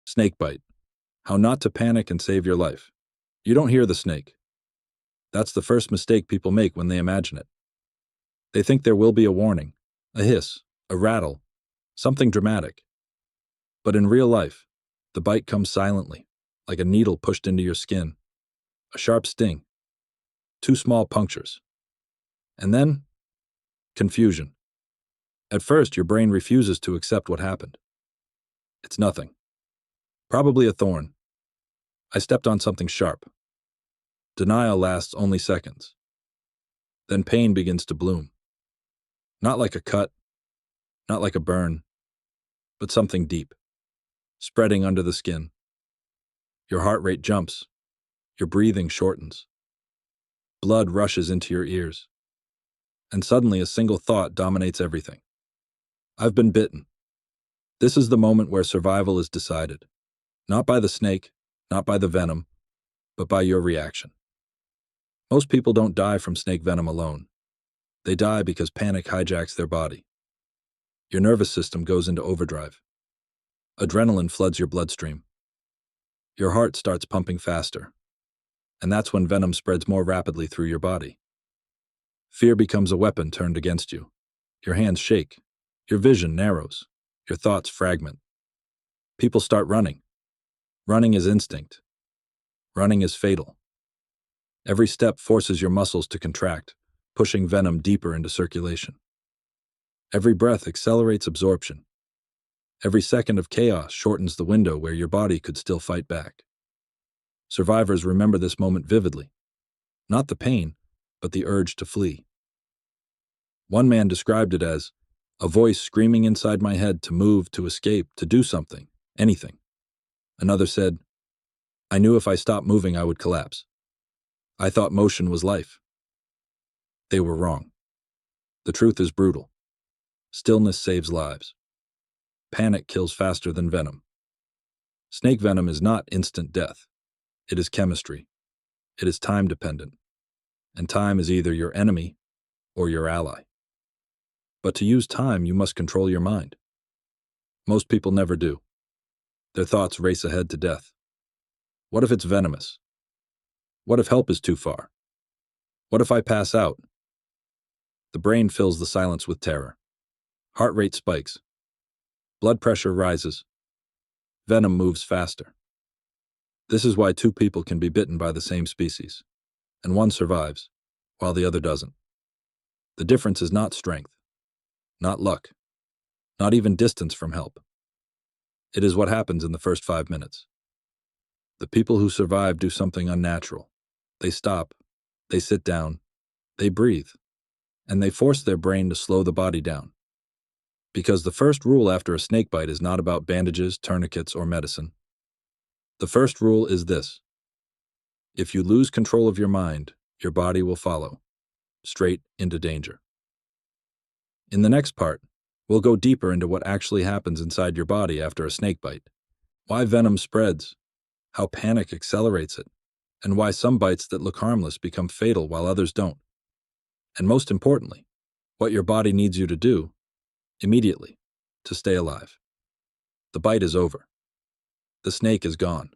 Snakebite. How not to panic and save your life. You don't hear the snake. That's the first mistake people make when they imagine it. They think there will be a warning, a hiss, a rattle, something dramatic. But in real life, the bite comes silently, like a needle pushed into your skin, a sharp sting, two small punctures. And then, confusion. At first, your brain refuses to accept what happened. It's nothing. Probably a thorn. I stepped on something sharp. Denial lasts only seconds. Then pain begins to bloom. Not like a cut, not like a burn, but something deep, spreading under the skin. Your heart rate jumps. Your breathing shortens. Blood rushes into your ears. And suddenly a single thought dominates everything. I've been bitten. This is the moment where survival is decided. Not by the snake, not by the venom, but by your reaction. Most people don't die from snake venom alone. They die because panic hijacks their body. Your nervous system goes into overdrive. Adrenaline floods your bloodstream. Your heart starts pumping faster. And that's when venom spreads more rapidly through your body. Fear becomes a weapon turned against you. Your hands shake. Your vision narrows. Your thoughts fragment. People start running. Running is instinct. Running is fatal. Every step forces your muscles to contract, pushing venom deeper into circulation. Every breath accelerates absorption. Every second of chaos shortens the window where your body could still fight back. Survivors remember this moment vividly. Not the pain, but the urge to flee. One man described it as a voice screaming inside my head to move, to escape, to do something, anything. Another said, I knew if I stopped moving I would collapse. I thought motion was life. They were wrong. The truth is brutal. Stillness saves lives. Panic kills faster than venom. Snake venom is not instant death. It is chemistry. It is time-dependent. And time is either your enemy or your ally. But to use time, you must control your mind. Most people never do. Their thoughts race ahead to death. What if it's venomous? What if help is too far? What if I pass out? The brain fills the silence with terror. Heart rate spikes. Blood pressure rises. Venom moves faster. This is why two people can be bitten by the same species, and one survives, while the other doesn't. The difference is not strength, not luck, not even distance from help. It is what happens in the first 5 minutes. The people who survive do something unnatural. They stop, they sit down, they breathe, and they force their brain to slow the body down. Because the first rule after a snake bite is not about bandages, tourniquets, or medicine. The first rule is this: if you lose control of your mind, your body will follow, straight into danger. In the next part, we'll go deeper into what actually happens inside your body after a snake bite, why venom spreads, how panic accelerates it, and why some bites that look harmless become fatal while others don't. And most importantly, what your body needs you to do, immediately, to stay alive. The bite is over. The snake is gone.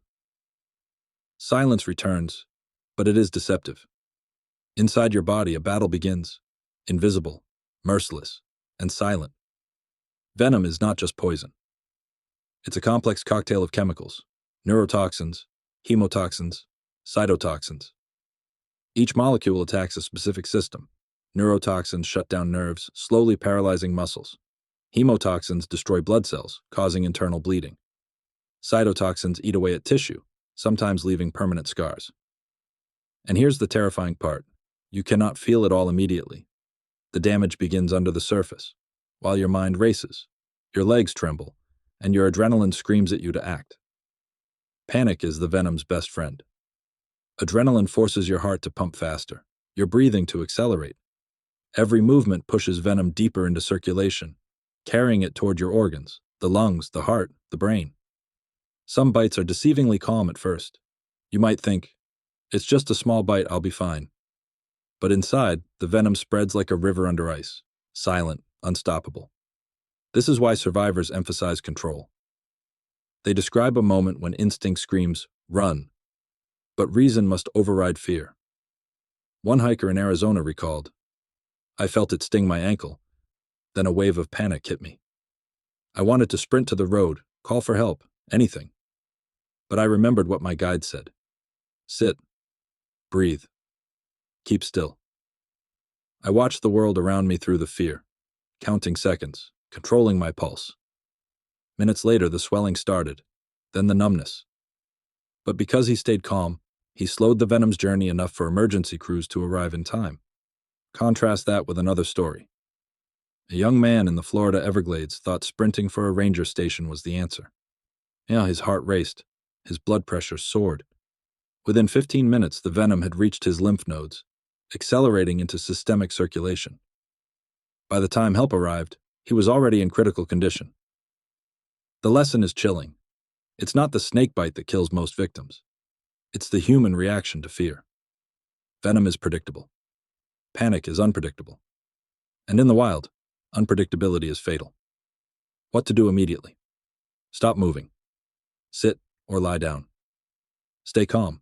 Silence returns, but it is deceptive. Inside your body, a battle begins, invisible, merciless, and silent. Venom is not just poison. It's a complex cocktail of chemicals, neurotoxins, hemotoxins, cytotoxins. Each molecule attacks a specific system. Neurotoxins shut down nerves, slowly paralyzing muscles. Hemotoxins destroy blood cells, causing internal bleeding. Cytotoxins eat away at tissue, sometimes leaving permanent scars. And here's the terrifying part. You cannot feel it all immediately. The damage begins under the surface, while your mind races, your legs tremble, and your adrenaline screams at you to act. Panic is the venom's best friend. Adrenaline forces your heart to pump faster, your breathing to accelerate. Every movement pushes venom deeper into circulation, carrying it toward your organs, the lungs, the heart, the brain. Some bites are deceivingly calm at first. You might think, it's just a small bite, I'll be fine. But inside, the venom spreads like a river under ice, silent, unstoppable. This is why survivors emphasize control. They describe a moment when instinct screams, run, but reason must override fear. One hiker in Arizona recalled, I felt it sting my ankle, then a wave of panic hit me. I wanted to sprint to the road, call for help, anything. But I remembered what my guide said. Sit, breathe, keep still. I watched the world around me through the fear, counting seconds, controlling my pulse. Minutes later, the swelling started, then the numbness. But because he stayed calm, he slowed the venom's journey enough for emergency crews to arrive in time. Contrast that with another story. A young man in the Florida Everglades thought sprinting for a ranger station was the answer. Yeah, his heart raced, his blood pressure soared. Within 15 minutes, the venom had reached his lymph nodes, accelerating into systemic circulation. By the time help arrived, he was already in critical condition. The lesson is chilling. It's not the snake bite that kills most victims. It's the human reaction to fear. Venom is predictable. Panic is unpredictable. And in the wild, unpredictability is fatal. What to do immediately? Stop moving. Sit or lie down. Stay calm.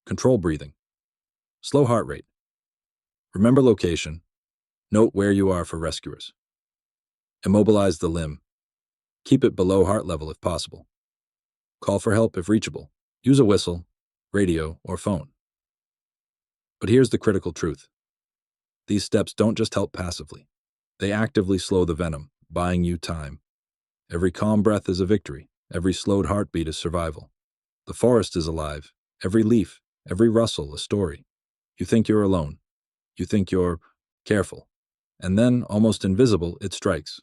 Control breathing. Slow heart rate. Remember location. Note where you are for rescuers. Immobilize the limb. Keep it below heart level if possible. Call for help if reachable. Use a whistle, radio, or phone. But here's the critical truth. These steps don't just help passively. They actively slow the venom, buying you time. Every calm breath is a victory. Every slowed heartbeat is survival. The forest is alive. Every leaf, every rustle, a story. You think you're alone. You think you're careful. And then, almost invisible, it strikes.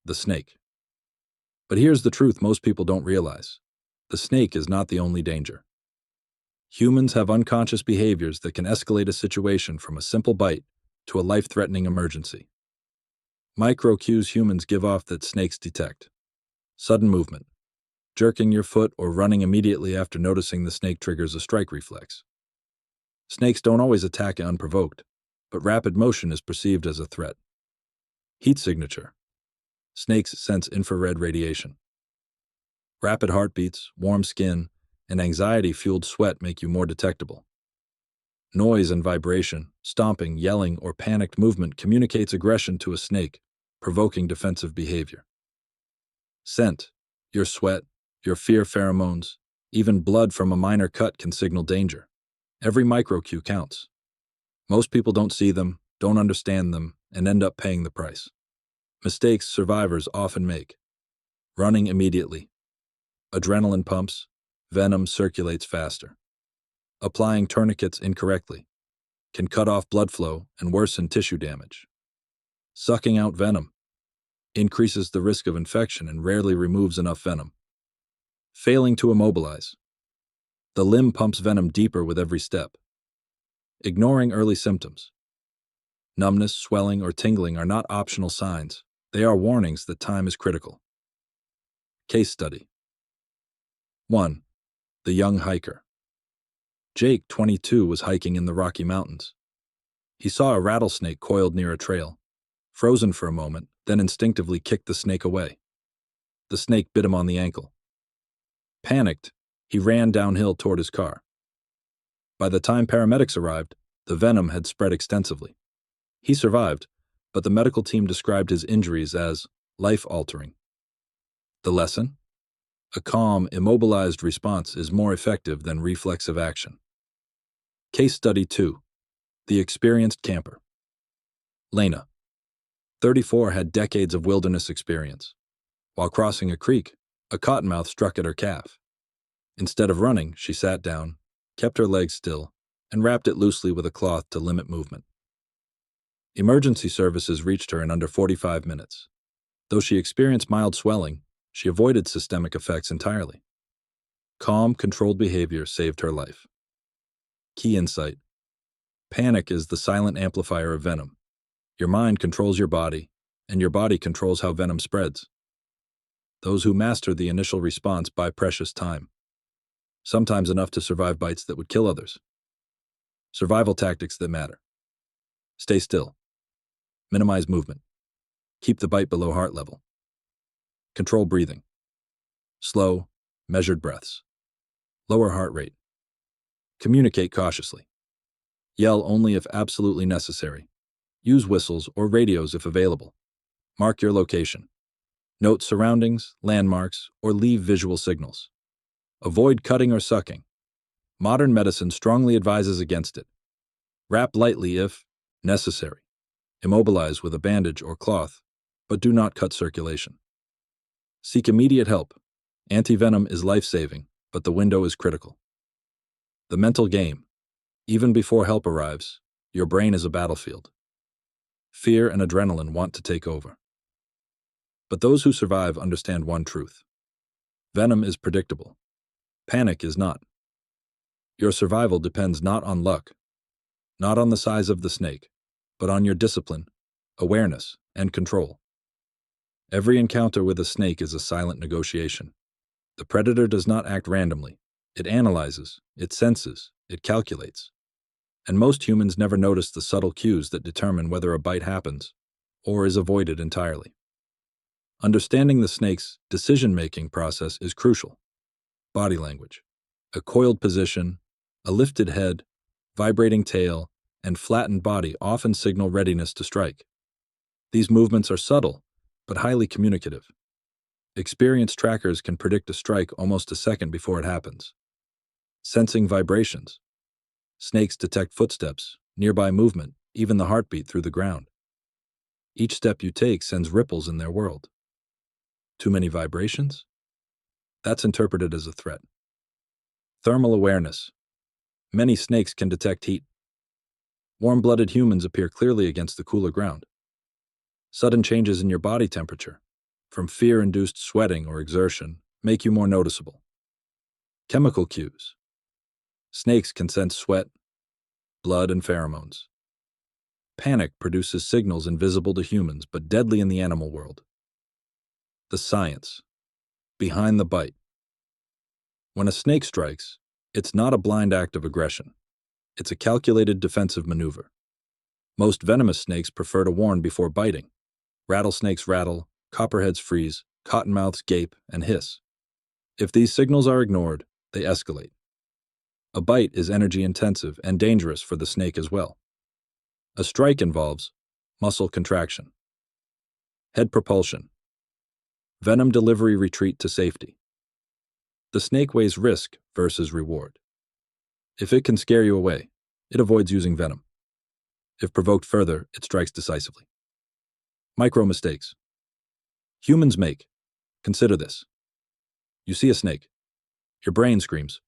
The snake. But here's the truth most people don't realize. The snake is not the only danger. Humans have unconscious behaviors that can escalate a situation from a simple bite to a life-threatening emergency. Micro cues humans give off that snakes detect. Sudden movement. Jerking your foot or running immediately after noticing the snake triggers a strike reflex. Snakes don't always attack unprovoked, but rapid motion is perceived as a threat. Heat signature. Snakes sense infrared radiation. Rapid heartbeats, warm skin, and anxiety-fueled sweat make you more detectable. Noise and vibration, stomping, yelling, or panicked movement communicates aggression to a snake, provoking defensive behavior. Scent, your sweat, your fear pheromones, even blood from a minor cut can signal danger. Every micro-cue counts. Most people don't see them, don't understand them, and end up paying the price. Mistakes survivors often make. Running immediately. Adrenaline pumps, venom circulates faster. Applying tourniquets incorrectly can cut off blood flow and worsen tissue damage. Sucking out venom increases the risk of infection and rarely removes enough venom. Failing to immobilize. The limb pumps venom deeper with every step. Ignoring early symptoms. Numbness, swelling, or tingling are not optional signs. They are warnings that time is critical. Case study. 1. The young hiker. Jake, 22, was hiking in the Rocky Mountains. He saw a rattlesnake coiled near a trail, frozen for a moment, then instinctively kicked the snake away. The snake bit him on the ankle. Panicked, he ran downhill toward his car. By the time paramedics arrived, the venom had spread extensively. He survived, but the medical team described his injuries as life-altering. The lesson? A calm, immobilized response is more effective than reflexive action. Case study 2. The experienced camper. Lena, 34, had decades of wilderness experience. While crossing a creek, a cottonmouth struck at her calf. Instead of running, she sat down, kept her legs still, and wrapped it loosely with a cloth to limit movement. Emergency services reached her in under 45 minutes. Though she experienced mild swelling, she avoided systemic effects entirely. Calm, controlled behavior saved her life. Key insight. Panic is the silent amplifier of venom. Your mind controls your body, and your body controls how venom spreads. Those who master the initial response buy precious time, sometimes enough to survive bites that would kill others. Survival tactics that matter. Stay still. Minimize movement. Keep the bite below heart level. Control breathing. Slow, Measured breaths. Lower heart rate. Communicate cautiously. Yell only if absolutely necessary. Use whistles or radios if available. Mark your location. Note surroundings, landmarks, or leave visual signals. Avoid cutting or sucking. Modern medicine strongly advises against it. Wrap lightly if necessary. Immobilize with a bandage or cloth, but do not cut circulation. Seek immediate help. Antivenom is life-saving, but the window is critical. The mental game. Even before help arrives, your brain is a battlefield. Fear and adrenaline want to take over. But those who survive understand one truth. Venom is predictable. Panic is not. Your survival depends not on luck, not on the size of the snake, but on your discipline, awareness, and control. Every encounter with a snake is a silent negotiation. The predator does not act randomly. It analyzes, it senses, it calculates. And most humans never notice the subtle cues that determine whether a bite happens or is avoided entirely. Understanding the snake's decision-making process is crucial. Body language. A coiled position, a lifted head, vibrating tail, and flattened body often signal readiness to strike. These movements are subtle, but highly communicative. Experienced trackers can predict a strike almost a second before it happens. Sensing vibrations. Snakes detect footsteps, nearby movement, even the heartbeat through the ground. Each step you take sends ripples in their world. Too many vibrations? That's interpreted as a threat. Thermal awareness. Many snakes can detect heat. Warm-blooded humans appear clearly against the cooler ground. Sudden changes in your body temperature, from fear-induced sweating or exertion, make you more noticeable. Chemical cues. Snakes can sense sweat, blood, and pheromones. Panic produces signals invisible to humans but deadly in the animal world. The science. Behind the bite. When a snake strikes, it's not a blind act of aggression. It's a calculated defensive maneuver. Most venomous snakes prefer to warn before biting. Rattlesnakes rattle, copperheads freeze, cottonmouths gape and hiss. If these signals are ignored, they escalate. A bite is energy-intensive and dangerous for the snake as well. A strike involves muscle contraction, head propulsion, venom delivery retreat to safety. The snake weighs risk versus reward. If it can scare you away, it avoids using venom. If provoked further, it strikes decisively. Micro mistakes. Humans make. Consider this. You see a snake. Your brain screams,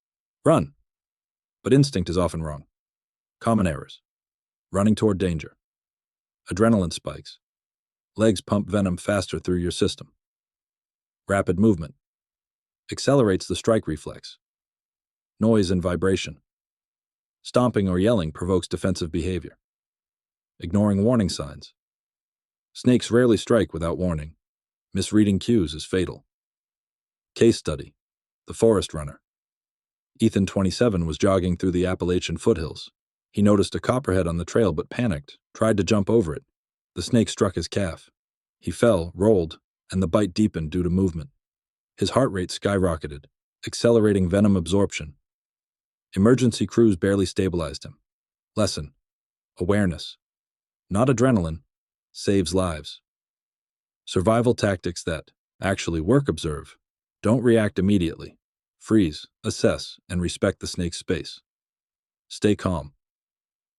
"Run!" But instinct is often wrong. Common errors. Running toward danger. Adrenaline spikes. Legs pump venom faster through your system. Rapid movement. Accelerates the strike reflex. Noise and vibration. Stomping or yelling provokes defensive behavior. Ignoring warning signs. Snakes rarely strike without warning. Misreading cues is fatal. Case study. The forest runner. Ethan, 27, was jogging through the Appalachian foothills. He noticed a copperhead on the trail but panicked, tried to jump over it. The snake struck his calf. He fell, rolled, and the bite deepened due to movement. His heart rate skyrocketed, accelerating venom absorption. Emergency crews barely stabilized him. Lesson. Awareness. Not adrenaline. Saves lives. Survival tactics that actually work. Observe. Don't react immediately. Freeze, assess, and respect the snake's space. Stay calm.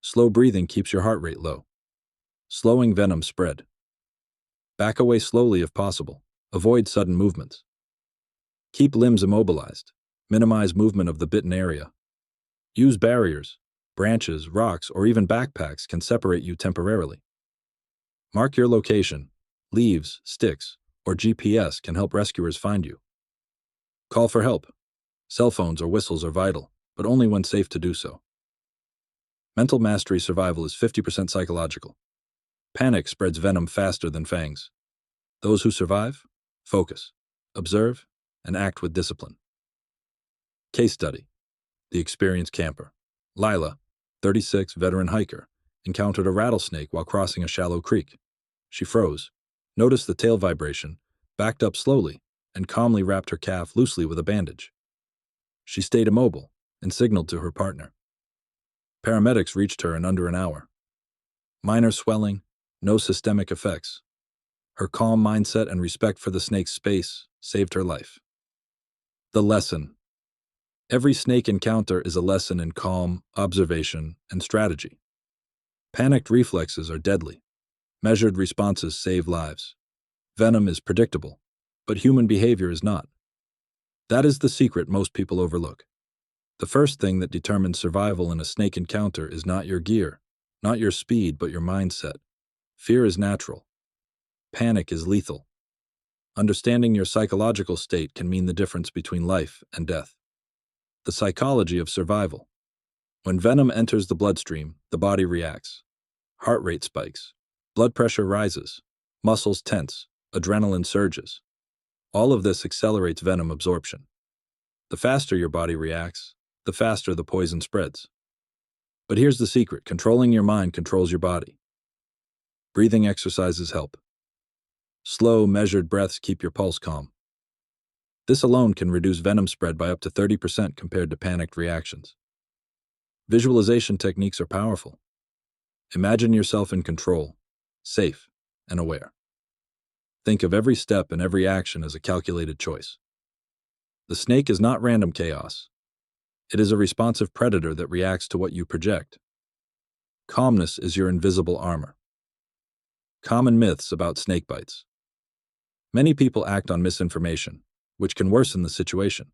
Slow breathing keeps your heart rate low. Slowing venom spread. Back away slowly if possible. Avoid sudden movements. Keep limbs immobilized. Minimize movement of the bitten area. Use barriers. Branches, rocks, or even backpacks can separate you temporarily. Mark your location. Leaves, sticks, or GPS can help rescuers find you. Call for help. Cell phones or whistles are vital, but only when safe to do so. Mental mastery. Survival is 50% psychological. Panic spreads venom faster than fangs. Those who survive, focus, observe, and act with discipline. Case study. The experienced camper. Lila, 36, veteran hiker, encountered a rattlesnake while crossing a shallow creek. She froze, noticed the tail vibration, backed up slowly, and calmly wrapped her calf loosely with a bandage. She stayed immobile and signaled to her partner. Paramedics reached her in under an hour. Minor swelling, no systemic effects. Her calm mindset and respect for the snake's space saved her life. The lesson. Every snake encounter is a lesson in calm, observation, and strategy. Panicked reflexes are deadly. Measured responses save lives. Venom is predictable, but human behavior is not. That is the secret most people overlook. The first thing that determines survival in a snake encounter is not your gear, not your speed, but your mindset. Fear is natural. Panic is lethal. Understanding your psychological state can mean the difference between life and death. The psychology of survival. When venom enters the bloodstream, the body reacts. Heart rate spikes. Blood pressure rises. Muscles tense. Adrenaline surges. All of this accelerates venom absorption. The faster your body reacts, the faster the poison spreads. But here's the secret: controlling your mind controls your body. Breathing exercises help. Slow, measured breaths keep your pulse calm. This alone can reduce venom spread by up to 30% compared to panicked reactions. Visualization techniques are powerful. Imagine yourself in control, safe, and aware. Think of every step and every action as a calculated choice. The snake is not random chaos. It is a responsive predator that reacts to what you project. Calmness is your invisible armor. Common myths about snake bites. Many people act on misinformation, which can worsen the situation.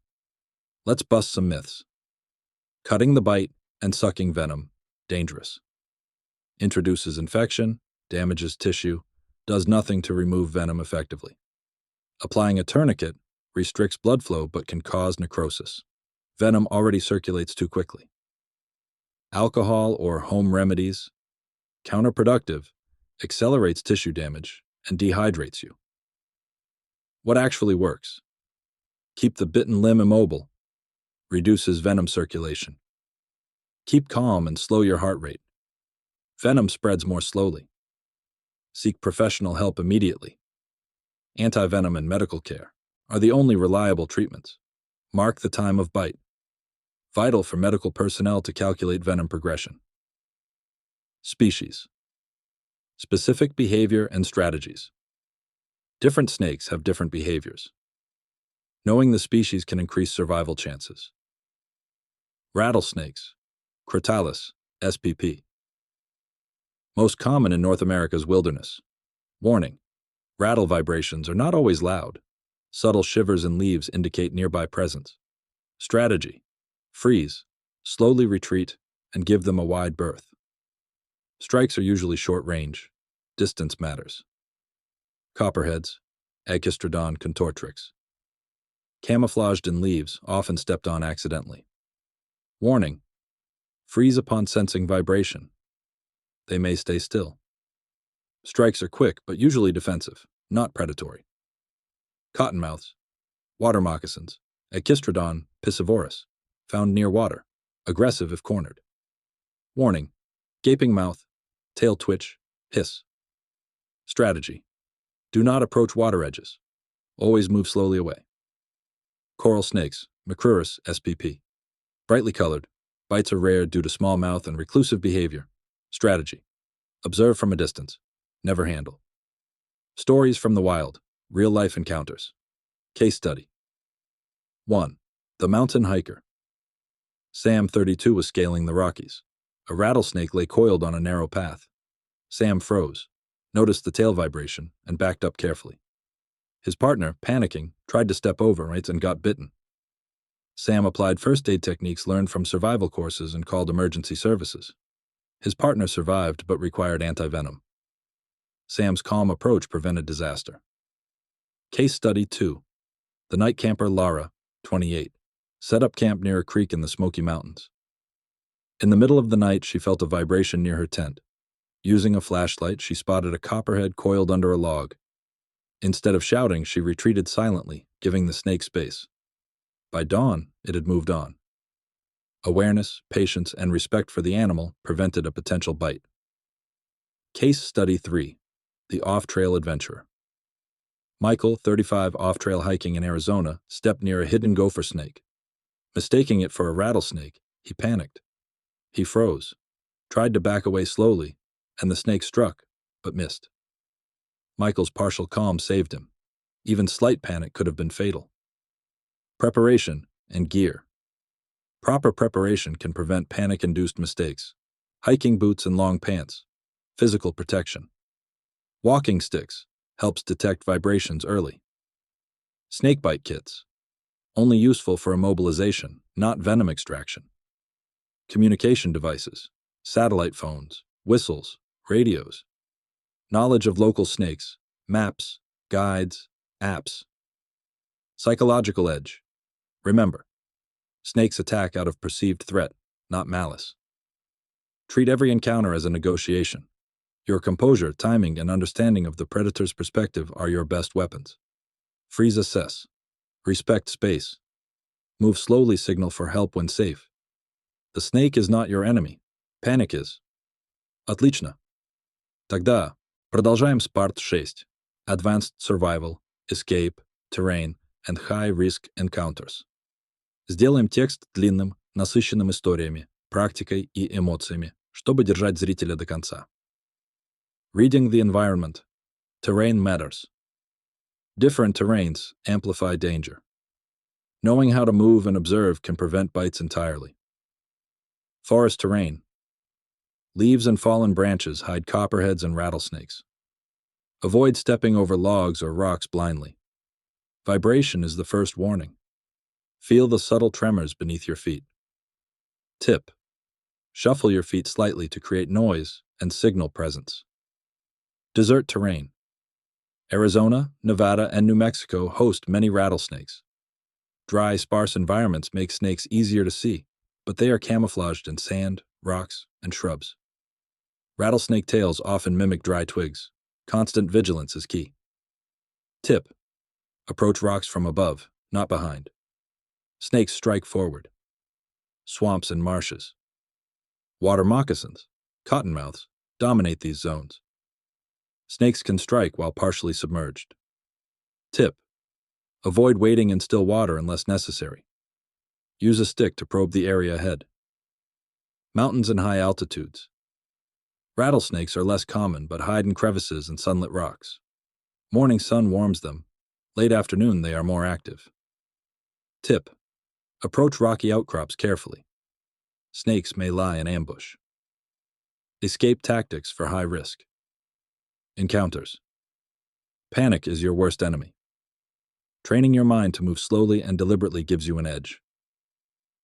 Let's bust some myths. Cutting the bite and sucking venom, dangerous. Introduces infection, damages tissue, does nothing to remove venom effectively. Applying a tourniquet restricts blood flow but can cause necrosis. Venom already circulates too quickly. Alcohol or home remedies, counterproductive, accelerates tissue damage and dehydrates you. What actually works? Keep the bitten limb immobile, reduces venom circulation. Keep calm and slow your heart rate. Venom spreads more slowly. Seek professional help immediately. Antivenom and medical care are the only reliable treatments. Mark the time of bite. Vital for medical personnel to calculate venom progression. Species. Specific behavior and strategies. Different snakes have different behaviors. Knowing the species can increase survival chances. Rattlesnakes, Crotalus, SPP. Most common in North America's wilderness. Warning: rattle vibrations are not always loud. Subtle shivers in leaves indicate nearby presence. Strategy: freeze, slowly retreat, and give them a wide berth. Strikes are usually short range. Distance matters. Copperheads, Agkistrodon contortrix. Camouflaged in leaves, often stepped on accidentally. Warning: freeze upon sensing vibration. They may stay still. Strikes are quick but usually defensive, not predatory. Cottonmouths, water moccasins, Agkistrodon piscivorus, found near water, aggressive if cornered. Warning: gaping mouth, tail twitch, hiss. Strategy: do not approach water edges. Always move slowly away. Coral snakes, Macrurus SPP. Brightly colored, bites are rare due to small mouth and reclusive behavior. Strategy: observe from a distance, never handle. Stories from the wild, real-life encounters. Case study. 1. The Mountain Hiker. Sam, 32, was scaling the Rockies. A rattlesnake lay coiled on a narrow path. Sam froze, noticed the tail vibration, and backed up carefully. His partner, panicking, tried to step over it and got bitten. Sam applied first aid techniques learned from survival courses and called emergency services. His partner survived but required antivenom. Sam's calm approach prevented disaster. Case study 2. The night camper Lara, 28, set up camp near a creek in the Smoky Mountains. In the middle of the night, she felt a vibration near her tent. Using a flashlight, she spotted a copperhead coiled under a log. Instead of shouting, she retreated silently, giving the snake space. By dawn, it had moved on. Awareness, patience, and respect for the animal prevented a potential bite. Case study 3. The off-trail adventurer. Michael, 35, off-trail hiking in Arizona, stepped near a hidden gopher snake. Mistaking it for a rattlesnake, he panicked. He froze, tried to back away slowly, and the snake struck, but missed. Michael's partial calm saved him. Even slight panic could have been fatal. Preparation and gear. Proper preparation can prevent panic-induced mistakes. Hiking boots and long pants. Physical protection. Walking sticks helps detect vibrations early. Snakebite kits. Only useful for immobilization, not venom extraction. Communication devices. Satellite phones, whistles, radios. Knowledge of local snakes, maps, guides, apps. Psychological edge. Remember, snakes attack out of perceived threat, not malice. Treat every encounter as a negotiation. Your composure, timing, and understanding of the predator's perspective are your best weapons. Freeze assess. Respect space. Move slowly, signal for help when safe. The snake is not your enemy. Panic is. Отлично. Тогда продолжаем с Part 6. Advanced Survival, Escape, Terrain, and High-Risk Encounters. Сделаем текст длинным, насыщенным историями, практикой и эмоциями, чтобы держать зрителя до конца. Reading the environment. Terrain matters. Different terrains amplify danger. Knowing how to move and observe can prevent bites entirely. Forest terrain. Leaves and fallen branches hide copperheads and rattlesnakes. Avoid stepping over logs or rocks blindly. Vibration is the first warning. Feel the subtle tremors beneath your feet. Tip. Shuffle your feet slightly to create noise and signal presence. Desert terrain. Arizona, Nevada, and New Mexico host many rattlesnakes. Dry, sparse environments make snakes easier to see, but they are camouflaged in sand, rocks, and shrubs. Rattlesnake tails often mimic dry twigs. Constant vigilance is key. Tip. Approach rocks from above, not behind. Snakes strike forward. Swamps and marshes. Water moccasins, cottonmouths, dominate these zones. Snakes can strike while partially submerged. Tip. Avoid wading in still water unless necessary. Use a stick to probe the area ahead. Mountains and high altitudes. Rattlesnakes are less common but hide in crevices and sunlit rocks. Morning sun warms them. Late afternoon they are more active. Tip. Approach rocky outcrops carefully. Snakes may lie in ambush. Escape tactics for high risk. Encounters. Panic is your worst enemy. Training your mind to move slowly and deliberately gives you an edge.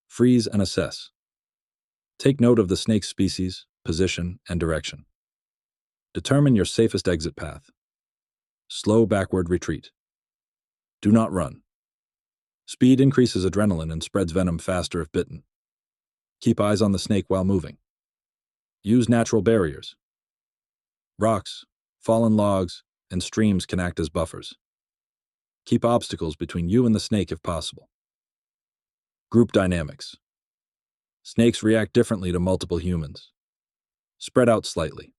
Freeze and assess. Take note of the snake's species, position, and direction. Determine your safest exit path. Slow backward retreat. Do not run. Speed increases adrenaline and spreads venom faster if bitten. Keep eyes on the snake while moving. Use natural barriers. Rocks, fallen logs, and streams can act as buffers. Keep obstacles between you and the snake if possible. Group dynamics. Snakes react differently to multiple humans. Spread out slightly.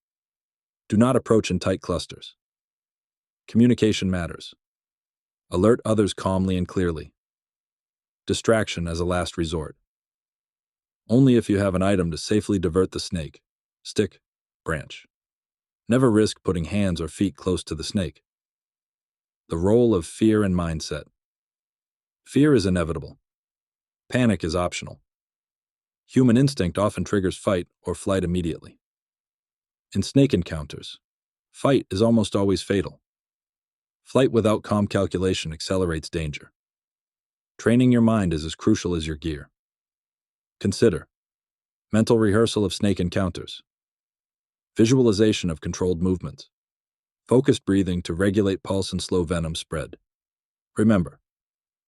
Do not approach in tight clusters. Communication matters. Alert others calmly and clearly. Distraction as a last resort. Only if you have an item to safely divert the snake. Stick, branch. Never risk putting hands or feet close to the snake. The role of fear and mindset. Fear is inevitable. Panic is optional. Human instinct often triggers fight or flight immediately. In snake encounters, fight is almost always fatal. Flight without calm calculation accelerates danger. Training your mind is as crucial as your gear. Consider mental rehearsal of snake encounters, visualization of controlled movements, focused breathing to regulate pulse and slow venom spread. Remember,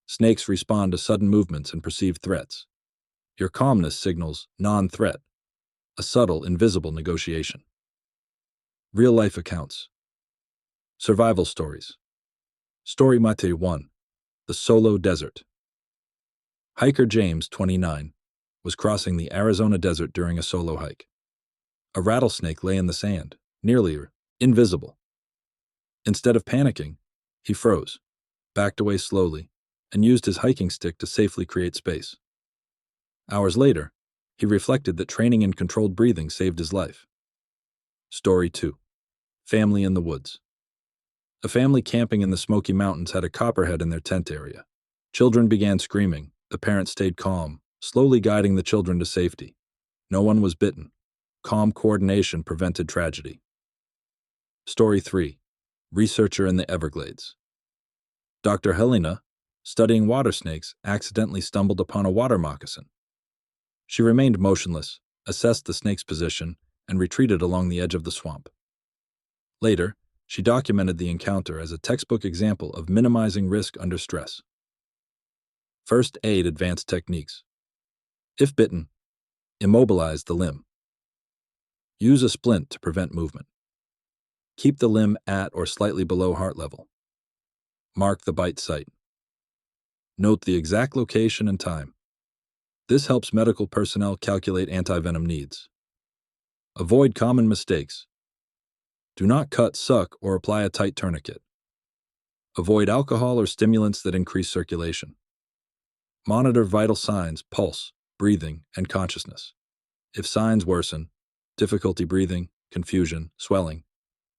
snakes respond to sudden movements and perceived threats. Your calmness signals non-threat, a subtle, invisible negotiation. Real-life accounts. Survival stories. Story Mate 1. The Solo Desert. Hiker James, 29, was crossing the Arizona desert during a solo hike. A rattlesnake lay in the sand, nearly invisible. Instead of panicking, He froze, backed away slowly, and used his hiking stick to safely create space. Hours later, he reflected that training in controlled breathing saved his life. Story 2. Family in the woods. A family camping in the Smoky Mountains had a copperhead in their tent area. Children began screaming. The parents stayed calm, slowly guiding the children to safety. No one was bitten. Calm coordination prevented tragedy. Story 3. Researcher in the Everglades. Dr. Helena, studying water snakes, accidentally stumbled upon a water moccasin. She remained motionless, assessed the snake's position, and retreated along the edge of the swamp. Later, she documented the encounter as a textbook example of minimizing risk under stress. First aid advanced techniques. If bitten, immobilize the limb. Use a splint to prevent movement. Keep the limb at or slightly below heart level. Mark the bite site. Note the exact location and time. This helps medical personnel calculate antivenom needs. Avoid common mistakes. Do not cut, suck, or apply a tight tourniquet. Avoid alcohol or stimulants that increase circulation. Monitor vital signs, pulse, breathing, and consciousness. If signs worsen, difficulty breathing, confusion, swelling,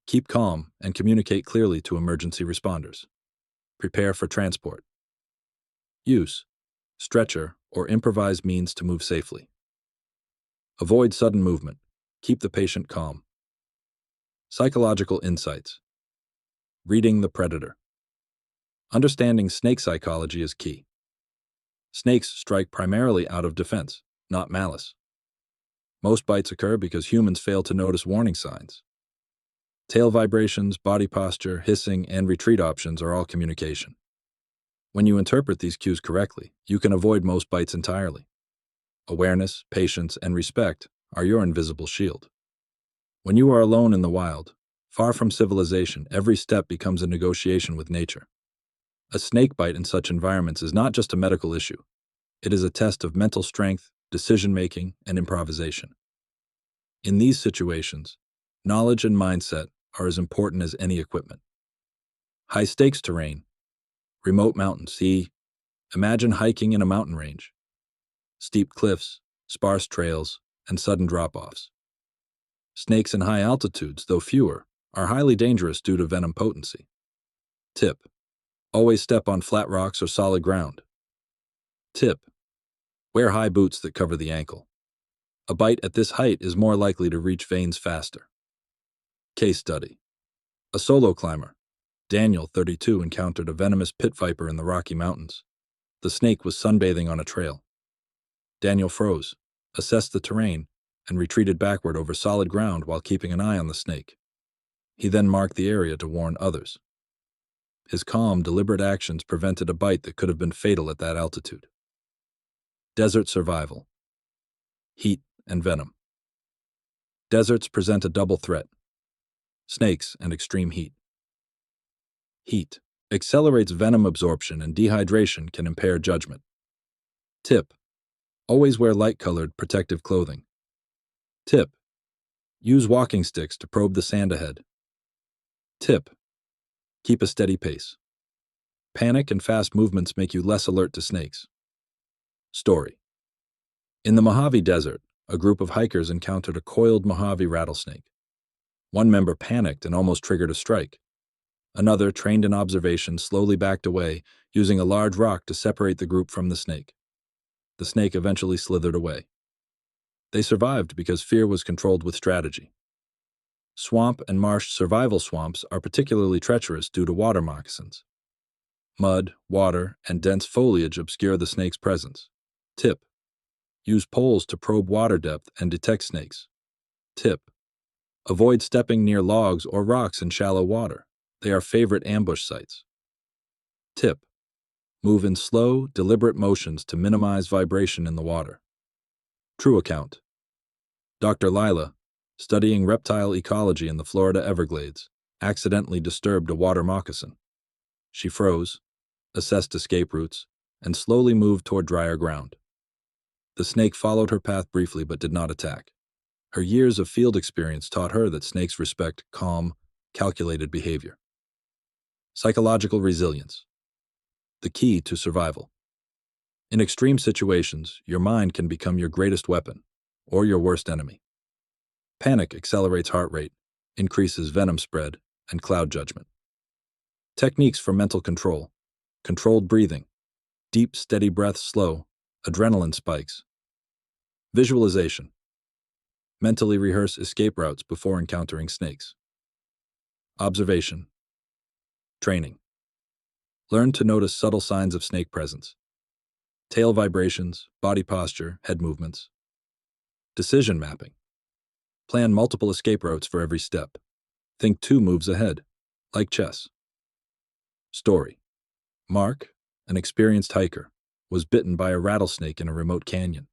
keep calm and communicate clearly to emergency responders. Prepare for transport. Use stretcher or improvised means to move safely. Avoid sudden movement. Keep the patient calm. Psychological insights. Reading the predator. Understanding snake psychology is key. Snakes strike primarily out of defense, not malice. Most bites occur because humans fail to notice warning signs. Tail vibrations, body posture, hissing, and retreat options are all communication. When you interpret these cues correctly, you can avoid most bites entirely. Awareness, patience, and respect are your invisible shield. When you are alone in the wild, far from civilization, every step becomes a negotiation with nature. A snake bite in such environments is not just a medical issue. It is a test of mental strength, decision-making, and improvisation. In these situations, knowledge and mindset are as important as any equipment. High-stakes terrain. Remote mountains. Imagine hiking in a mountain range. Steep cliffs, sparse trails, and sudden drop-offs. Snakes in high altitudes, though fewer, are highly dangerous due to venom potency. Tip: always step on flat rocks or solid ground. Tip: wear high boots that cover the ankle. A bite at this height is more likely to reach veins faster. Case study: a solo climber, Daniel, 32, encountered a venomous pit viper in the Rocky Mountains. The snake was sunbathing on a trail. Daniel froze, assessed the terrain, and retreated backward over solid ground while keeping an eye on the snake. He then marked the area to warn others. His calm, deliberate actions prevented a bite that could have been fatal at that altitude. Desert survival. Heat and venom. Deserts present a double threat: snakes and extreme heat. Heat accelerates venom absorption, and dehydration can impair judgment. Tip: always wear light-colored protective clothing. Tip: use walking sticks to probe the sand ahead. Tip: keep a steady pace. Panic and fast movements make you less alert to snakes. Story: in the Mojave Desert, a group of hikers encountered a coiled Mojave rattlesnake. One member panicked and almost triggered a strike. Another, trained in observation, slowly backed away, using a large rock to separate the group from the snake. The snake eventually slithered away. They survived because fear was controlled with strategy. Swamp and marsh survival swamps are particularly treacherous due to water moccasins. Mud, water, and dense foliage obscure the snake's presence. Tip: use poles to probe water depth and detect snakes. Tip: avoid stepping near logs or rocks in shallow water. They are favorite ambush sites. Tip: move in slow, deliberate motions to minimize vibration in the water. True account. Dr. Lila, studying reptile ecology in the Florida Everglades, accidentally disturbed a water moccasin. She froze, assessed escape routes, and slowly moved toward drier ground. The snake followed her path briefly but did not attack. Her years of field experience taught her that snakes respect calm, calculated behavior. Psychological resilience, the key to survival. In extreme situations, your mind can become your greatest weapon or your worst enemy. Panic accelerates heart rate, increases venom spread, and cloud judgment. Techniques for mental control: controlled breathing, deep, steady breaths slow, adrenaline spikes. Visualization, mentally rehearse escape routes before encountering snakes. Observation, training, learn to notice subtle signs of snake presence. Tail vibrations, body posture, head movements. Decision mapping, plan multiple escape routes for every step. Think 2 moves ahead, like chess. Story: Mark, an experienced hiker, was bitten by a rattlesnake in a remote canyon.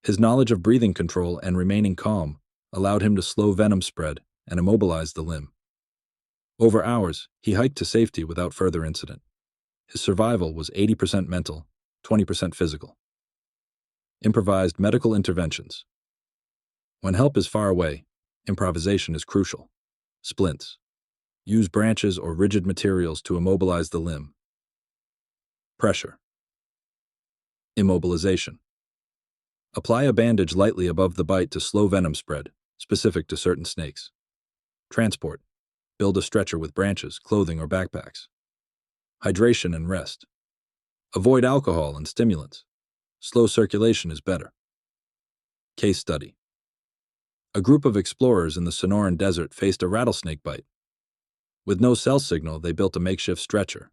His knowledge of breathing control and remaining calm allowed him to slow venom spread and immobilize the limb. Over hours, he hiked to safety without further incident. His survival was 80% mental, 20% physical. Improvised medical interventions. When help is far away, improvisation is crucial. Splints. Use branches or rigid materials to immobilize the limb. Pressure. Immobilization. Apply a bandage lightly above the bite to slow venom spread, specific to certain snakes. Transport. Build a stretcher with branches, clothing, or backpacks. Hydration and rest. Avoid alcohol and stimulants. Slow circulation is better. Case study. A group of explorers in the Sonoran Desert faced a rattlesnake bite. With no cell signal, they built a makeshift stretcher,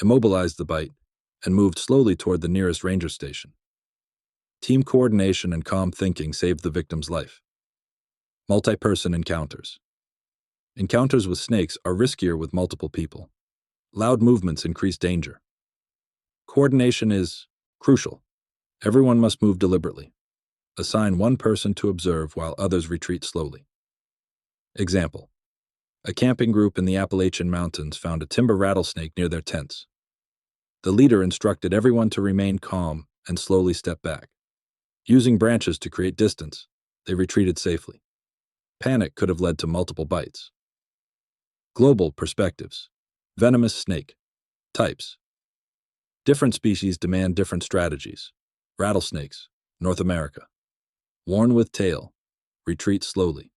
immobilized the bite, and moved slowly toward the nearest ranger station. Team coordination and calm thinking saved the victim's life. Multi-person encounters. Encounters with snakes are riskier with multiple people. Loud movements increase danger. Coordination is crucial. Everyone must move deliberately. Assign one person to observe while others retreat slowly. Example: a camping group in the Appalachian Mountains found a timber rattlesnake near their tents. The leader instructed everyone to remain calm and slowly step back. Using branches to create distance, they retreated safely. Panic could have led to multiple bites. Global perspectives. Venomous snake. Types. Different species demand different strategies. Rattlesnakes, North America. Worn with tail. Retreat slowly.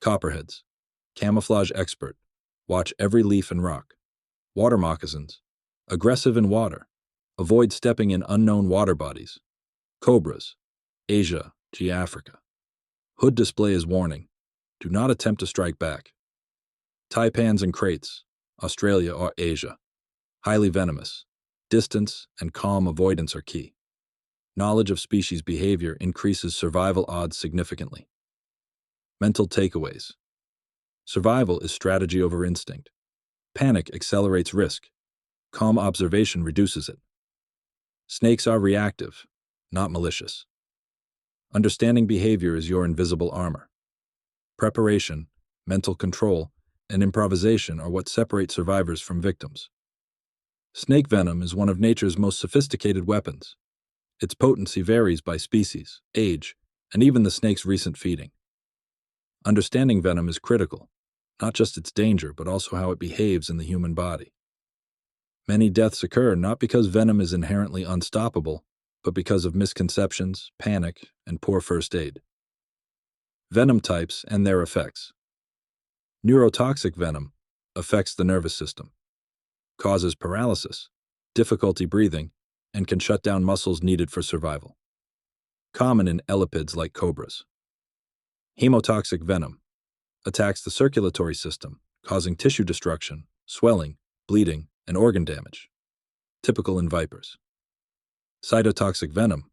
Copperheads. Camouflage expert. Watch every leaf and rock. Water moccasins. Aggressive in water. Avoid stepping in unknown water bodies. Cobras. Asia, Africa. Hood display is warning. Do not attempt to strike back. Taipans and kraits, Australia or Asia. Highly venomous. Distance and calm avoidance are key. Knowledge of species behavior increases survival odds significantly. Mental takeaways. Survival is strategy over instinct. Panic accelerates risk. Calm observation reduces it. Snakes are reactive, not malicious. Understanding behavior is your invisible armor. Preparation, mental control, and improvisation are what separate survivors from victims. Snake venom is one of nature's most sophisticated weapons. Its potency varies by species, age, and even the snake's recent feeding. Understanding venom is critical, not just its danger, but also how it behaves in the human body. Many deaths occur not because venom is inherently unstoppable, but because of misconceptions, panic, and poor first aid. Venom types and their effects. Neurotoxic venom affects the nervous system, causes paralysis, difficulty breathing, and can shut down muscles needed for survival. Common in elapids like cobras. Hemotoxic venom attacks the circulatory system, causing tissue destruction, swelling, bleeding, and organ damage. Typical in vipers. Cytotoxic venom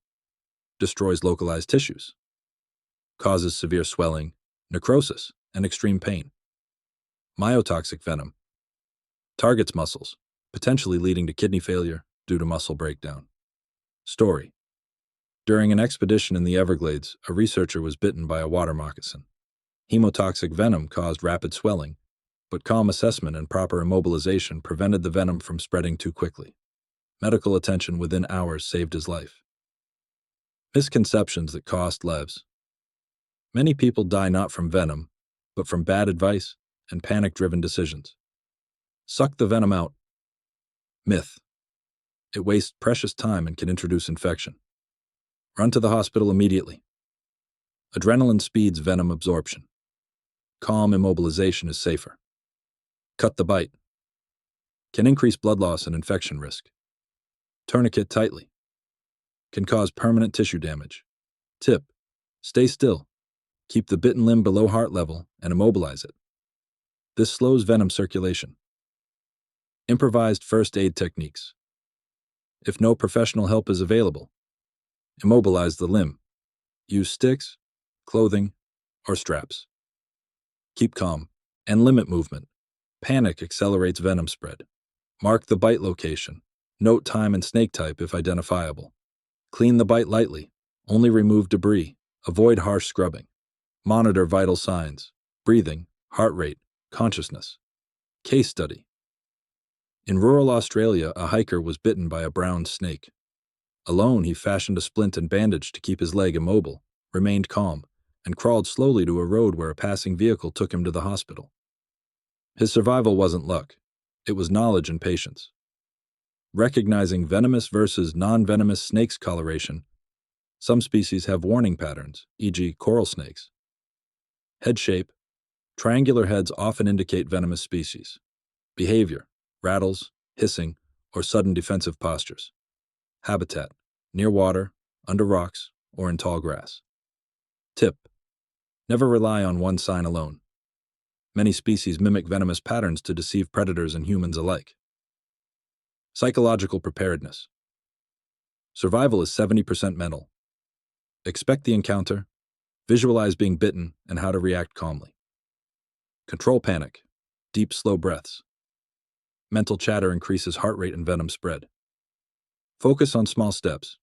destroys localized tissues, causes severe swelling, necrosis, and extreme pain. Myotoxic venom targets muscles, potentially leading to kidney failure due to muscle breakdown. Story: during an expedition in the Everglades, a researcher was bitten by a water moccasin. Hemotoxic venom caused rapid swelling, but calm assessment and proper immobilization prevented the venom from spreading too quickly. Medical attention within hours saved his life. Misconceptions that cost lives. Many people die not from venom, but from bad advice and panic-driven decisions. Suck the venom out. Myth. It wastes precious time and can introduce infection. Run to the hospital immediately. Adrenaline speeds venom absorption. Calm immobilization is safer. Cut the bite. Can increase blood loss and infection risk. Tourniquet tightly. Can cause permanent tissue damage. Tip. Stay still. Keep the bitten limb below heart level and immobilize it. This slows venom circulation. Improvised first aid techniques. If no professional help is available, immobilize the limb. Use sticks, clothing, or straps. Keep calm and limit movement. Panic accelerates venom spread. Mark the bite location. Note time and snake type if identifiable. Clean the bite lightly. Only remove debris. Avoid harsh scrubbing. Monitor vital signs: breathing, heart rate, consciousness. Case study. In rural Australia, a hiker was bitten by a brown snake. Alone, he fashioned a splint and bandage to keep his leg immobile, remained calm, and crawled slowly to a road where a passing vehicle took him to the hospital. His survival wasn't luck. It was knowledge and patience. Recognizing venomous versus non-venomous snakes coloration. Some species have warning patterns, e.g. coral snakes. Head shape. Triangular heads often indicate venomous species. Behavior: rattles, hissing, or sudden defensive postures. Habitat: near water, under rocks, or in tall grass. Tip: never rely on one sign alone. Many species mimic venomous patterns to deceive predators and humans alike. Psychological preparedness. Survival is 70% mental. Expect the encounter, visualize being bitten, and how to react calmly. Control panic. Deep, slow breaths. Mental chatter increases heart rate and venom spread. Focus on small steps.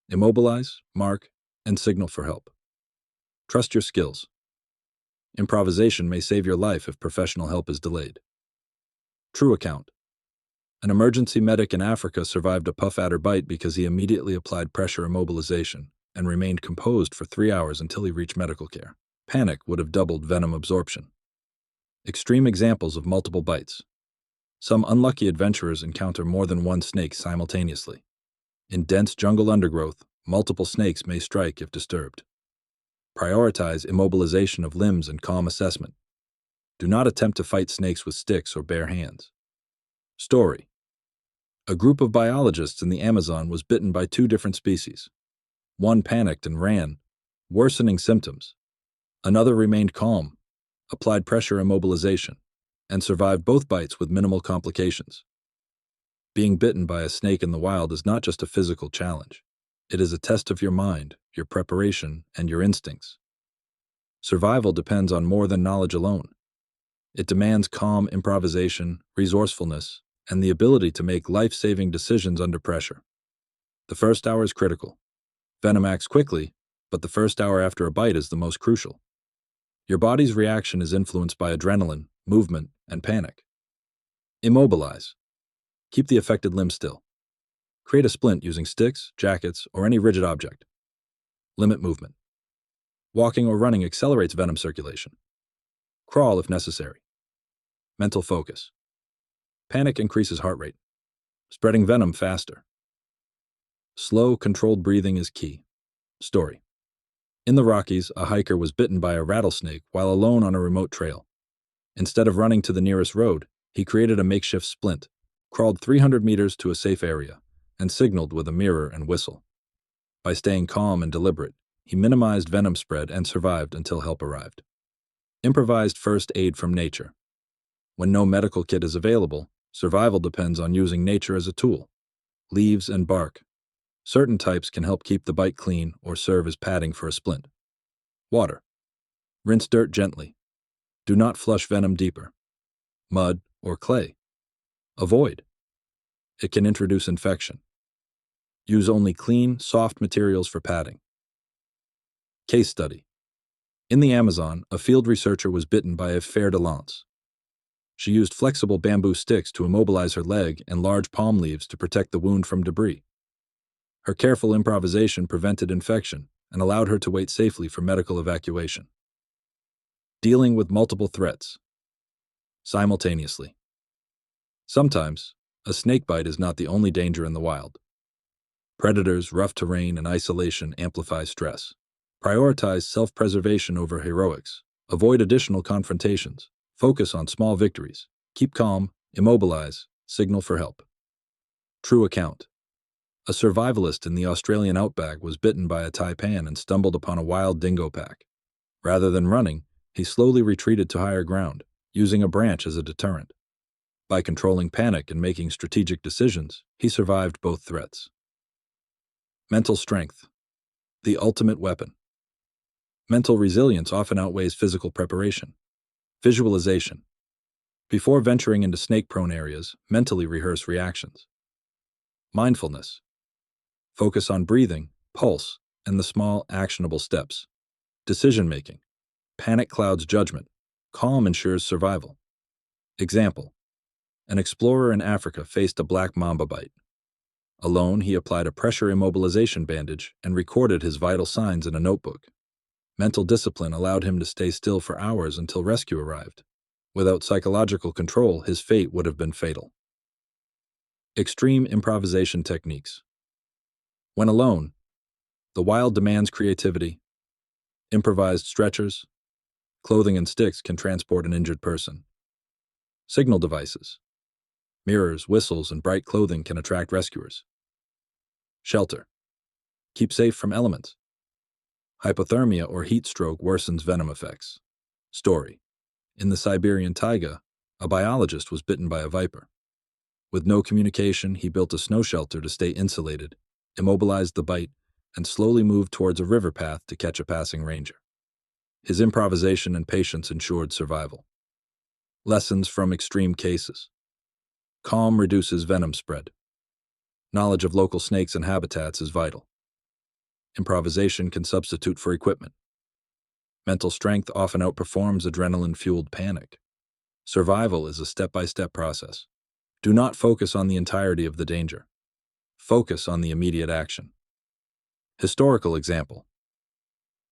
Immobilize, mark, and signal for help. Trust your skills. Improvisation may save your life if professional help is delayed. True account. An emergency medic in Africa survived a puff adder bite because he immediately applied pressure immobilization and remained composed for 3 hours until he reached medical care. Panic would have doubled venom absorption. Extreme examples of multiple bites. Some unlucky adventurers encounter more than one snake simultaneously. In dense jungle undergrowth, multiple snakes may strike if disturbed. Prioritize immobilization of limbs and calm assessment. Do not attempt to fight snakes with sticks or bare hands. Story. A group of biologists in the Amazon was bitten by 2 different species. One panicked and ran, worsening symptoms. Another remained calm, applied pressure immobilization, and survived both bites with minimal complications. Being bitten by a snake in the wild is not just a physical challenge. It is a test of your mind, your preparation, and your instincts. Survival depends on more than knowledge alone. It demands calm improvisation, resourcefulness, and the ability to make life-saving decisions under pressure. The first hour is critical. Venom acts quickly, but the first hour after a bite is the most crucial. Your body's reaction is influenced by adrenaline, movement, and panic. Immobilize. Keep the affected limb still. Create a splint using sticks, jackets, or any rigid object. Limit movement. Walking or running accelerates venom circulation. Crawl if necessary. Mental focus. Panic increases heart rate, spreading venom faster. Slow, controlled breathing is key. Story. In the Rockies, a hiker was bitten by a rattlesnake while alone on a remote trail. Instead of running to the nearest road, he created a makeshift splint, crawled 300 meters to a safe area, and signaled with a mirror and whistle. By staying calm and deliberate, he minimized venom spread and survived until help arrived. Improvised first aid from nature. When no medical kit is available, survival depends on using nature as a tool. Leaves and bark. Certain types can help keep the bite clean or serve as padding for a splint. Water. Rinse dirt gently. Do not flush venom deeper. Mud or clay. Avoid. It can introduce infection. Use only clean, soft materials for padding. Case study. In the Amazon, a field researcher was bitten by a fer-de-lance. She used flexible bamboo sticks to immobilize her leg and large palm leaves to protect the wound from debris. Her careful improvisation prevented infection and allowed her to wait safely for medical evacuation. Dealing with multiple threats simultaneously. Sometimes, a snakebite is not the only danger in the wild. Predators, rough terrain, and isolation amplify stress. Prioritize self-preservation over heroics. Avoid additional confrontations. Focus on small victories. Keep calm, immobilize, signal for help. True account. A survivalist in the Australian outback was bitten by a taipan and stumbled upon a wild dingo pack. Rather than running, he slowly retreated to higher ground, using a branch as a deterrent. By controlling panic and making strategic decisions, he survived both threats. Mental strength. The ultimate weapon. Mental resilience often outweighs physical preparation. Visualization. Before venturing into snake-prone areas, mentally rehearse reactions. Mindfulness. Focus on breathing, pulse, and the small, actionable steps. Decision-making. Panic clouds judgment. Calm ensures survival. Example. An explorer in Africa faced a black mamba bite. Alone, he applied a pressure immobilization bandage and recorded his vital signs in a notebook. Mental discipline allowed him to stay still for hours until rescue arrived. Without psychological control, his fate would have been fatal. Extreme improvisation techniques. When alone, the wild demands creativity. Improvised stretchers, clothing and sticks can transport an injured person. Signal devices. Mirrors, whistles, and bright clothing can attract rescuers. Shelter. Keep safe from elements. Hypothermia or heat stroke worsens venom effects. Story. In the Siberian taiga, a biologist was bitten by a viper. With no communication, he built a snow shelter to stay insulated, immobilized the bite, and slowly moved towards a river path to catch a passing ranger. His improvisation and patience ensured survival. Lessons from extreme cases. Calm reduces venom spread. Knowledge of local snakes and habitats is vital. Improvisation can substitute for equipment. Mental strength often outperforms adrenaline-fueled panic. Survival is a step-by-step process. Do not focus on the entirety of the danger. Focus on the immediate action. Historical example.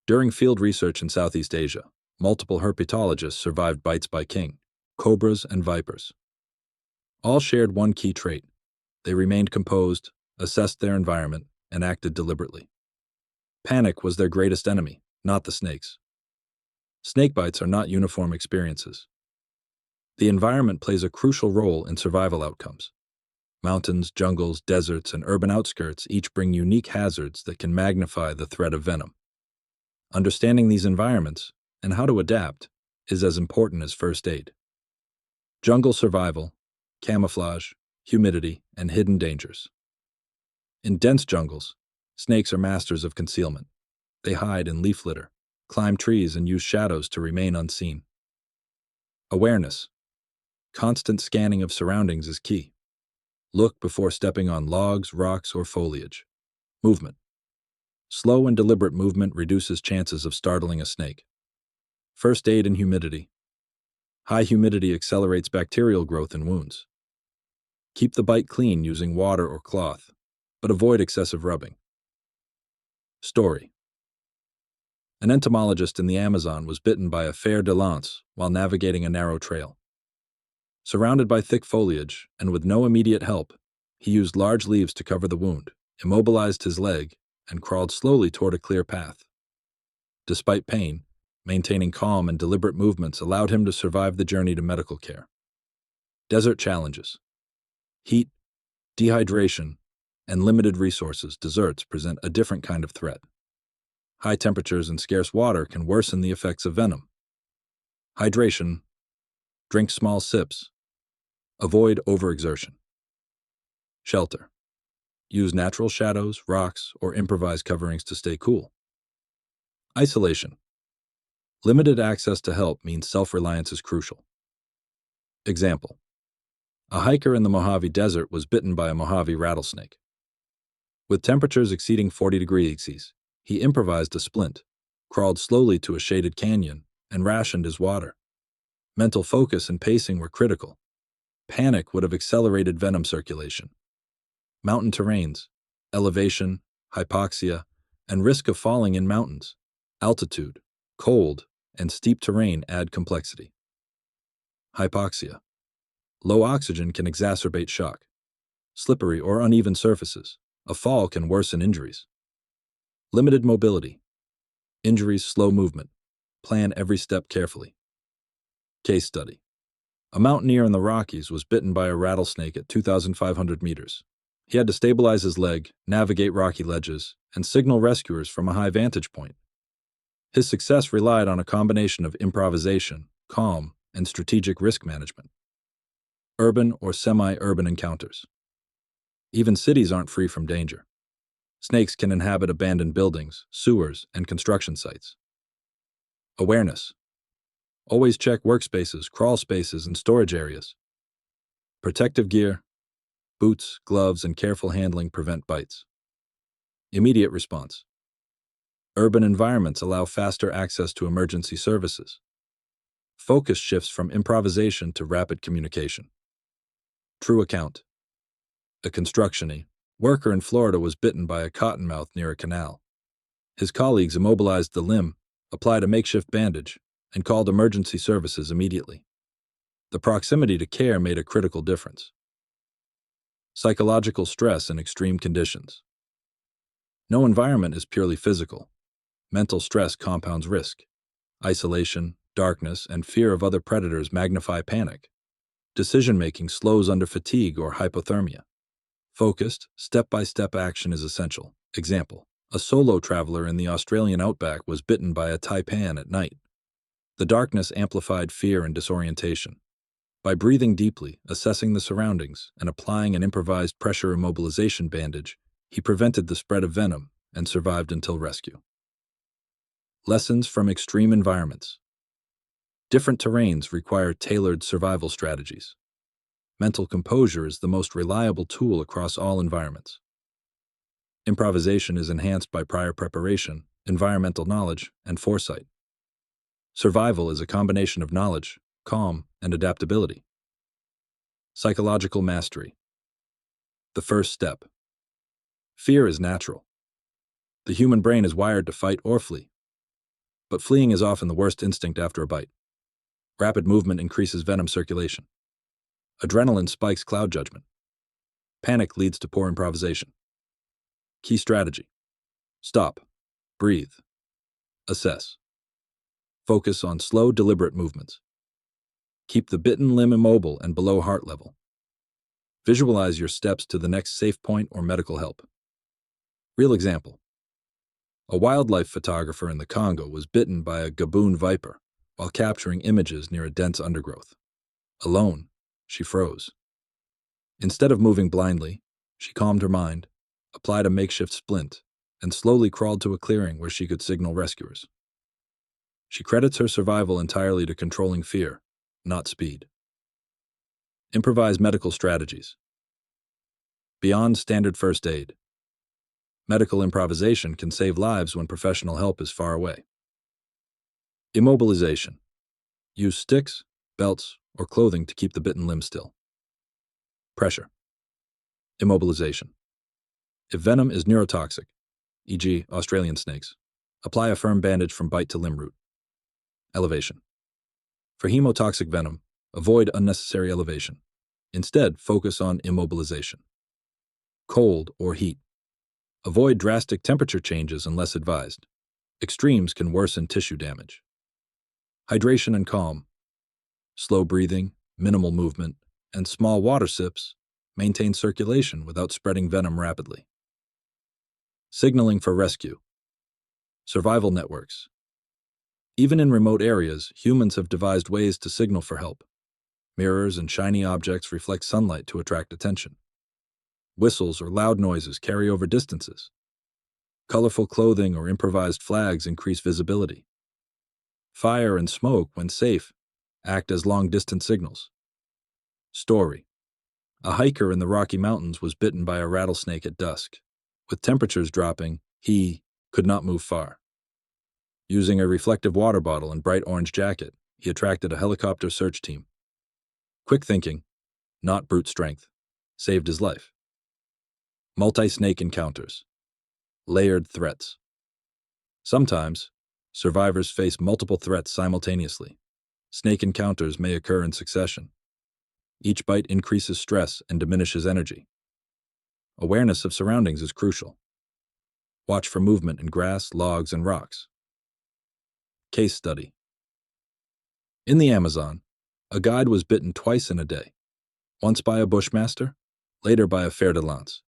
During field research in Southeast Asia, multiple herpetologists survived bites by king, cobras, and vipers. All shared one key trait. They remained composed, assessed their environment, and acted deliberately. Panic was their greatest enemy, not the snakes. Snake bites are not uniform experiences. The environment plays a crucial role in survival outcomes. Mountains, jungles, deserts, and urban outskirts each bring unique hazards that can magnify the threat of venom. Understanding these environments and how to adapt is as important as first aid. Jungle survival, camouflage, humidity, and hidden dangers. In dense jungles, snakes are masters of concealment. They hide in leaf litter, climb trees, and use shadows to remain unseen. Awareness. Constant scanning of surroundings is key. Look before stepping on logs, rocks, or foliage. Movement. Slow and deliberate movement reduces chances of startling a snake. First aid in humidity. High humidity accelerates bacterial growth in wounds. Keep the bite clean using water or cloth, but avoid excessive rubbing. Story. An entomologist in the Amazon was bitten by a fer de lance while navigating a narrow trail. Surrounded by thick foliage and with no immediate help, he used large leaves to cover the wound, immobilized his leg, and crawled slowly toward a clear path. Despite pain, maintaining calm and deliberate movements allowed him to survive the journey to medical care. Desert challenges. Heat, dehydration, and limited resources, deserts present a different kind of threat. High temperatures and scarce water can worsen the effects of venom. Hydration. Drink small sips. Avoid overexertion. Shelter. Use natural shadows, rocks, or improvised coverings to stay cool. Isolation. Limited access to help means self-reliance is crucial. Example. A hiker in the Mojave Desert was bitten by a Mojave rattlesnake. With temperatures exceeding 40 degrees Celsius, he improvised a splint, crawled slowly to a shaded canyon, and rationed his water. Mental focus and pacing were critical. Panic would have accelerated venom circulation. Mountain terrains, elevation, hypoxia, and risk of falling in mountains, altitude, cold, and steep terrain add complexity. Hypoxia. Low oxygen can exacerbate shock. Slippery or uneven surfaces. A fall can worsen injuries. Limited mobility. Injuries, slow movement. Plan every step carefully. Case study. A mountaineer in the Rockies was bitten by a rattlesnake at 2,500 meters. He had to stabilize his leg, navigate rocky ledges, and signal rescuers from a high vantage point. His success relied on a combination of improvisation, calm, and strategic risk management. Urban or semi-urban encounters. Even cities aren't free from danger. Snakes can inhabit abandoned buildings, sewers, and construction sites. Awareness. Always check workspaces, crawl spaces, and storage areas. Protective gear, boots, gloves, and careful handling prevent bites. Immediate response. Urban environments allow faster access to emergency services. Focus shifts from improvisation to rapid communication. True account. A construction worker in Florida was bitten by a cottonmouth near a canal. His colleagues immobilized the limb, applied a makeshift bandage, and called emergency services immediately. The proximity to care made a critical difference. Psychological stress in extreme conditions. No environment is purely physical. Mental stress compounds risk. Isolation, darkness, and fear of other predators magnify panic. Decision-making slows under fatigue or hypothermia. Focused, step-by-step action is essential. Example: a solo traveler in the Australian outback was bitten by a taipan at night. The darkness amplified fear and disorientation. By breathing deeply, assessing the surroundings, and applying an improvised pressure immobilization bandage, he prevented the spread of venom and survived until rescue. Lessons from extreme environments. Different terrains require tailored survival strategies. Mental composure is the most reliable tool across all environments. Improvisation is enhanced by prior preparation, environmental knowledge, and foresight. Survival is a combination of knowledge, calm, and adaptability. Psychological mastery. The first step. Fear is natural. The human brain is wired to fight or flee. But fleeing is often the worst instinct after a bite. Rapid movement increases venom circulation. Adrenaline spikes cloud judgment. Panic leads to poor improvisation. Key strategy. Stop. Breathe. Assess. Focus on slow, deliberate movements. Keep the bitten limb immobile and below heart level. Visualize your steps to the next safe point or medical help. Real example. A wildlife photographer in the Congo was bitten by a gaboon viper while capturing images near a dense undergrowth. Alone, she froze. Instead of moving blindly, she calmed her mind, applied a makeshift splint, and slowly crawled to a clearing where she could signal rescuers. She credits her survival entirely to controlling fear, not speed. Improvise medical strategies. Beyond standard first aid. Medical improvisation can save lives when professional help is far away. Immobilization. Use sticks, belts, or clothing to keep the bitten limb still. Pressure. Immobilization. If venom is neurotoxic, e.g. Australian snakes, apply a firm bandage from bite to limb root. Elevation. For hemotoxic venom, avoid unnecessary elevation. Instead, focus on immobilization. Cold or heat. Avoid drastic temperature changes unless advised. Extremes can worsen tissue damage. Hydration and calm. Slow breathing, minimal movement, and small water sips maintain circulation without spreading venom rapidly. Signaling for rescue. Survival networks. Even in remote areas, humans have devised ways to signal for help. Mirrors and shiny objects reflect sunlight to attract attention. Whistles or loud noises carry over distances. Colorful clothing or improvised flags increase visibility. Fire and smoke, when safe, act as long-distance signals. Story. A hiker in the Rocky Mountains was bitten by a rattlesnake at dusk. With temperatures dropping, he could not move far. Using a reflective water bottle and bright orange jacket, he attracted a helicopter search team. Quick thinking, not brute strength, saved his life. Multi-snake encounters. Layered threats. Sometimes, survivors face multiple threats simultaneously. Snake encounters may occur in succession. Each bite increases stress and diminishes energy. Awareness of surroundings is crucial. Watch for movement in grass, logs, and rocks. Case study. In the Amazon, a guide was bitten twice in a day, once by a bushmaster, later by a fer-de-lance.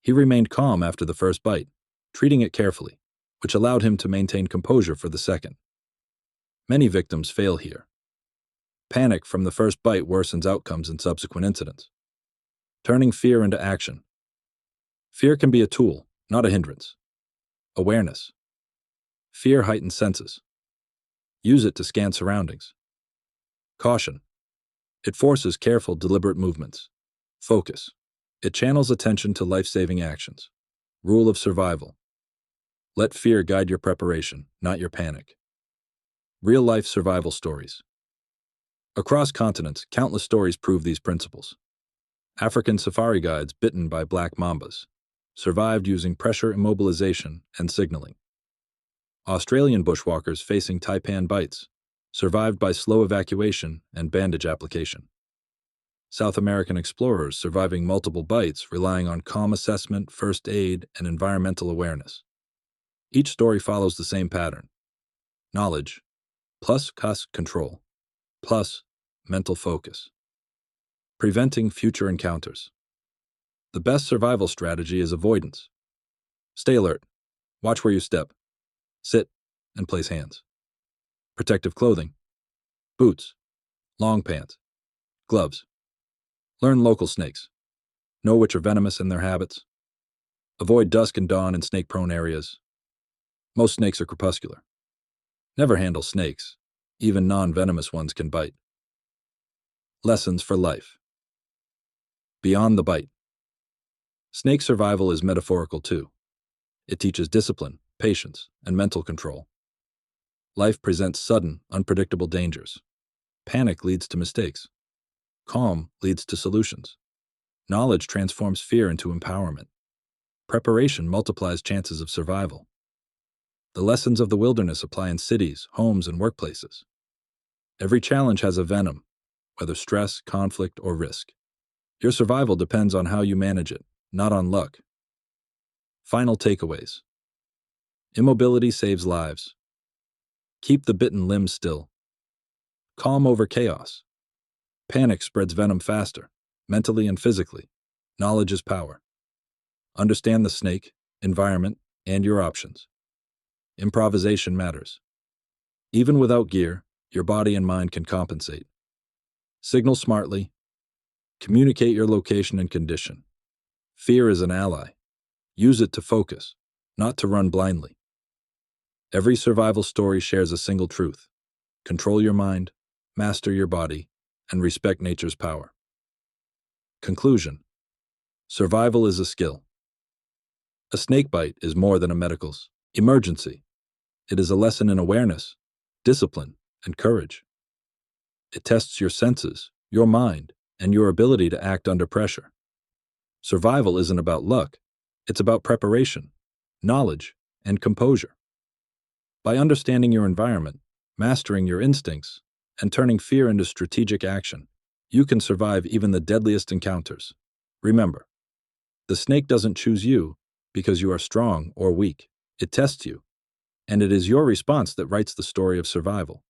He remained calm after the first bite, treating it carefully, which allowed him to maintain composure for the second. Many victims fail here. Panic from the first bite worsens outcomes in subsequent incidents. Turning fear into action. Fear can be a tool, not a hindrance. Awareness. Fear heightens senses. Use it to scan surroundings. Caution. It forces careful, deliberate movements. Focus. It channels attention to life-saving actions. Rule of survival. Let fear guide your preparation, not your panic. Real-life survival stories. Across continents, countless stories prove these principles. African safari guides bitten by black mambas survived using pressure immobilization and signaling. Australian bushwalkers facing taipan bites survived by slow evacuation and bandage application. South American explorers surviving multiple bites relying on calm assessment, first aid, and environmental awareness. Each story follows the same pattern. Knowledge, plus cost control, plus mental focus. Preventing future encounters. The best survival strategy is avoidance. Stay alert. Watch where you step. Sit and place hands. Protective clothing. Boots, long pants, gloves. Learn local snakes. Know which are venomous in their habits. Avoid dusk and dawn in snake-prone areas. Most snakes are crepuscular. Never handle snakes. Even non-venomous ones can bite. Lessons for life. Beyond the bite. Snake survival is metaphorical too. It teaches discipline, patience, and mental control. Life presents sudden, unpredictable dangers. Panic leads to mistakes. Calm leads to solutions. Knowledge transforms fear into empowerment. Preparation multiplies chances of survival. The lessons of the wilderness apply in cities, homes, and workplaces. Every challenge has a venom, whether stress, conflict, or risk. Your survival depends on how you manage it, not on luck. Final takeaways. Immobility saves lives. Keep the bitten limbs still. Calm over chaos. Panic spreads venom faster, mentally and physically. Knowledge is power. Understand the snake, environment, and your options. Improvisation matters. Even without gear, your body and mind can compensate. Signal smartly. Communicate your location and condition. Fear is an ally. Use it to focus, not to run blindly. Every survival story shares a single truth. Control your mind, master your body, and respect nature's power. Conclusion. Survival is a skill. A snake bite is more than a medical emergency. It is a lesson in awareness, discipline, and courage. It tests your senses, your mind, and your ability to act under pressure. Survival isn't about luck. It's about preparation, knowledge, and composure. By understanding your environment, mastering your instincts, and turning fear into strategic action, you can survive even the deadliest encounters. Remember, the snake doesn't choose you because you are strong or weak. It tests you, and it is your response that writes the story of survival.